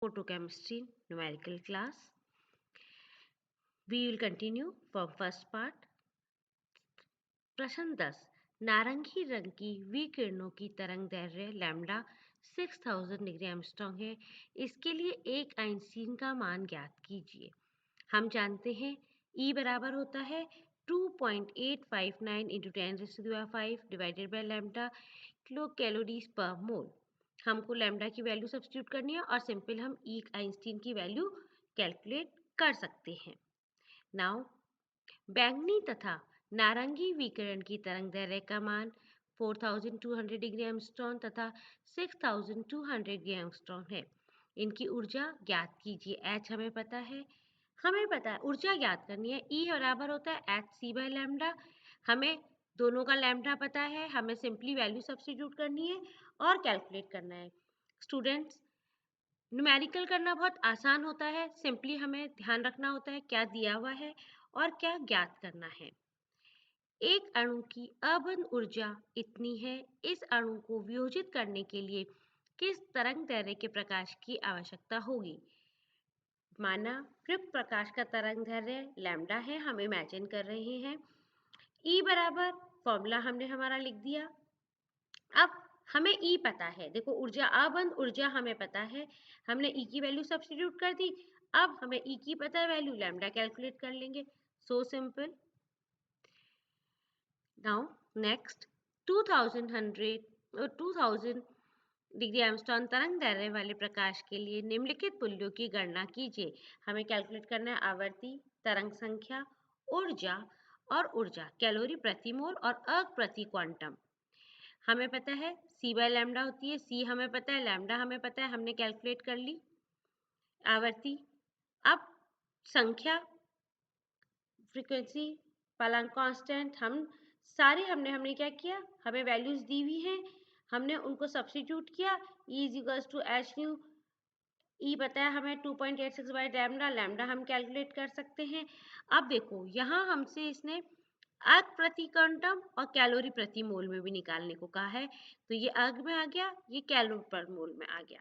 Photochemistry numerical class. We will continue from first part. प्रश्न 10 नारंगी रंग की विकिरणों की तरंग दैर्ध्य लैम्डा 6000 डिग्री एंगस्ट्रॉम है। इसके लिए एक आइंस्टीन का मान ज्ञात कीजिए। हम जानते हैं E बराबर होता है 2.859 into 10⁵ divided by lambda kilocalories per mole. हमको लैम्डा की वैल्यू सब्स्टिट्यूट करनी है और सिंपल हम ई आइंस्टीन की वैल्यू कैलकुलेट कर सकते हैं। नाउ बैंगनी तथा नारंगी विकिरण की तरंग दैर्ध्य का मान 4200 डिग्री एंगस्ट्रॉम तथा 6200 एंगस्ट्रॉम है। इनकी ऊर्जा ज्ञात कीजिए। H हमें पता है, ऊर्जा ज्ञात करनी है। E बराबर होता है hc बाय लैम्डा। हमें दोनों का लैम्डा पता है, हमें सिंपली वैल्यू सब्स्टिट्यूट करनी है और कैलकुलेट करना है। स्टूडेंट्स, न्यूमेरिकल करना बहुत आसान होता है। सिंपली हमें ध्यान रखना होता है क्या दिया हुआ है और क्या ज्ञात करना है। एक अणु की अबंध ऊर्जा इतनी है। इस अणु को वियोजित करने के लिए किस तरंग दैर्ध्य के प्रकाश की आवश्यकता होगी। माना प्रयुक्त प्रकाश का तरंग दैर्ध्य लैम्डा है, हम इमेजिन कर रहे हैं। E बराबर फॉर्मूला हमने हमारा लिख दिया। अब हमें E पता है, देखो ऊर्जा अबंध ऊर्जा हमें पता है, हमने E की वैल्यू सब्स्टिट्यूट कर दी। अब हमें E की पता है वैल्यू, लैम्डा कैलकुलेट कर लेंगे। So simple. Now next 2000 degree angstrom तरंग दैर्ध्य वाले प्रकाश के लिए निम्नलिखित मूल्यों की गणना कीजिए। हमें कैलकुलेट करना है आवर्ती, तरंग संख्या, ऊर्जा और ऊर्जा कैलोरी प्रति मोल और अर्क प्रति क्वांटम। हमें पता है C बाय लैम्डा होती है, C हमें पता है, लैम्डा हमें पता है, हमने कैलकुलेट कर ली। आवर्ती, अब संख्या, फ्रीक्वेंसी, प्लांक कांस्टेंट, हमने क्या किया, हमें वैल्यूज दी हुई हैं, हमने उनको सब्स्टिट्यूट किया। E is to H nu. E पता है हमें 2.86 बाय लैम्डा, लैम्डा हम कैलकुलेट कर सकते हैं। अब देखो यहाँ हमसे इसने अर्ग प्रति क्वांटम और कैलोरी प्रति मोल में भी निकालने को कहा है, तो ये अर्ग में आ गया, ये कैलोरी पर मोल में आ गया।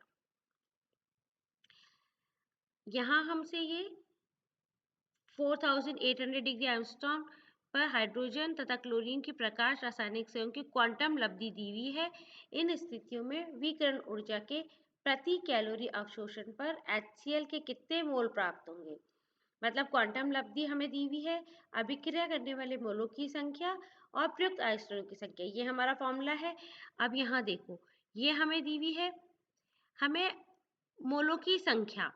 यहाँ हमसे ये 4800 डिग्री एंगस्ट्रॉम पर हाइड्रोजन तथा क्लोरीन की प्रकाश रासायनिक संयुग की क्वांटम लब्धि दी हुई है। इन स्थितियों में विकिरण ऊर्जा के प्रति कैलोरी अवशोषण पर HCl के कितने मोल प्राप्त होंगे। मतलब क्वांटम लब्धि हमें दी हुई है, अभिक्रिया करने वाले मोलों की संख्या और प्रयुक्त आइसोटोनों की संख्या, ये हमारा फॉर्मूला है। अब यहाँ देखो ये हमें दी हुई है, हमें मोलों की संख्या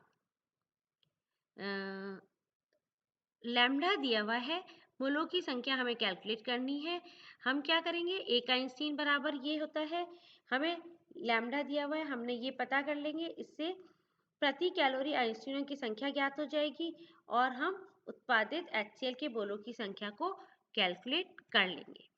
लैम्डा दिया हुआ है, मोलों की संख्या हमें कैलकुलेट करनी है। हम क्या करेंगे, एक आइंस्टीन बराबर ये होता है, हमें लैम्डा दिया हुआ है, हमने ये पता कर लेंगे। इससे प्रति कैलोरी आइंस्टीनों की संख्या ज्ञात हो जाएगी और हम उत्पादित HCl के मोलों की संख्या को कैलकुलेट कर लेंगे।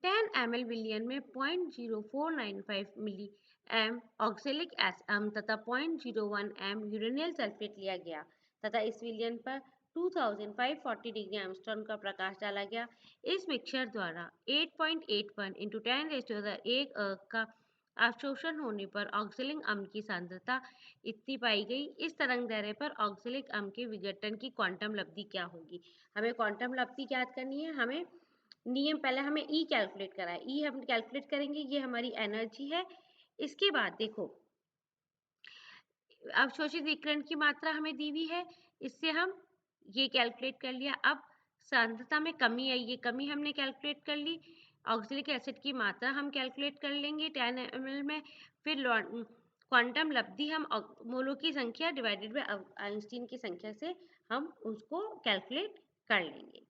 10 ml विलयन में 0.0495 मिली एम ऑक्जेलिक एसिड तथा 0.01 एम यूरेनियल सल्फेट लिया गया तथा इस विलयन पर 2540 डिग्री एंगस्ट्रॉम का प्रकाश डाला गया। इस मिक्सचर द्वारा 8.81 इंटू 10⁻1 का अवशोषण होने पर ऑक्जेलिक अम्ल की सांद्रता इतनी पाई गई। इस तरंग दैर्ध्य पर ऑक्जेलिक अम्ल के विघटन की क्वांटम लब्धि क्या होगी। हमें क्वांटम लब्धि ज्ञात करनी है। हमें नियम, पहले हमें E कैलकुलेट करा है, E हम कैलकुलेट करेंगे, ये हमारी एनर्जी है। इसके बाद देखो अवशोषित विकिरण की मात्रा हमें दी हुई है, इससे हम ये कैलकुलेट कर लिया। अब सांद्रता में कमी आई, ये कमी हमने कैलकुलेट कर ली। ऑक्जेलिक एसिड की मात्रा हम कैलकुलेट कर लेंगे 10 ml में। फिर क्वांटम लब्धि हम मोलों की संख्या डिवाइडेड बाय आइंस्टीन की संख्या से हम उसको कैलकुलेट कर लेंगे।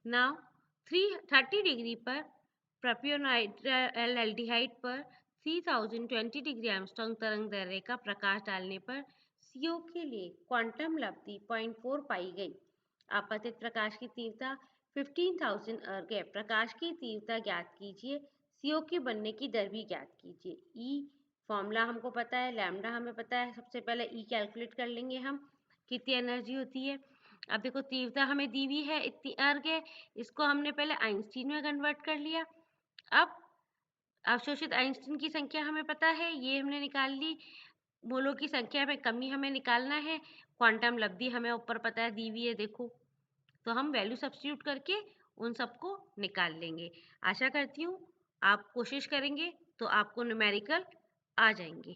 नाउ 30 डिग्री पर प्रोपियोनाइट्राइल पर 3020 डिग्री एंगस्ट्रॉम तरंग दैर्ध्य का प्रकाश डालने पर CO के लिए क्वांटम लब्धि 0.4 पाई गई। आपतित प्रकाश की तीव्रता 15,000 अर्ग है। प्रकाश की तीव्रता ज्ञात कीजिए, CO के बनने की दर भी ज्ञात कीजिए। E फॉर्मूला हमको पता है, लैम्डा हमें पता है, सबसे पहले E कैलकुलेट कर लेंगे हम कितनी एनर्जी होती है। अब देखो तीव्रता हमें दी हुई है, इतनी अर्ग है, इसको हमने पहले आइंस्टीन में कन्वर्ट कर लिया। अब अवशोषित आइंस्टीन की संख्या हमें पता है, ये हमने निकाल ली। मोलों की संख्या में कमी हमें निकालना है, क्वांटम लब्धि हमें ऊपर पता है दी हुई है देखो, तो हम वैल्यू सब्स्टिट्यूट करके उन सबको निकाल लेंगे। आशा करती हूँ आप कोशिश करेंगे तो आपको न्यूमेरिकल आ जाएंगे।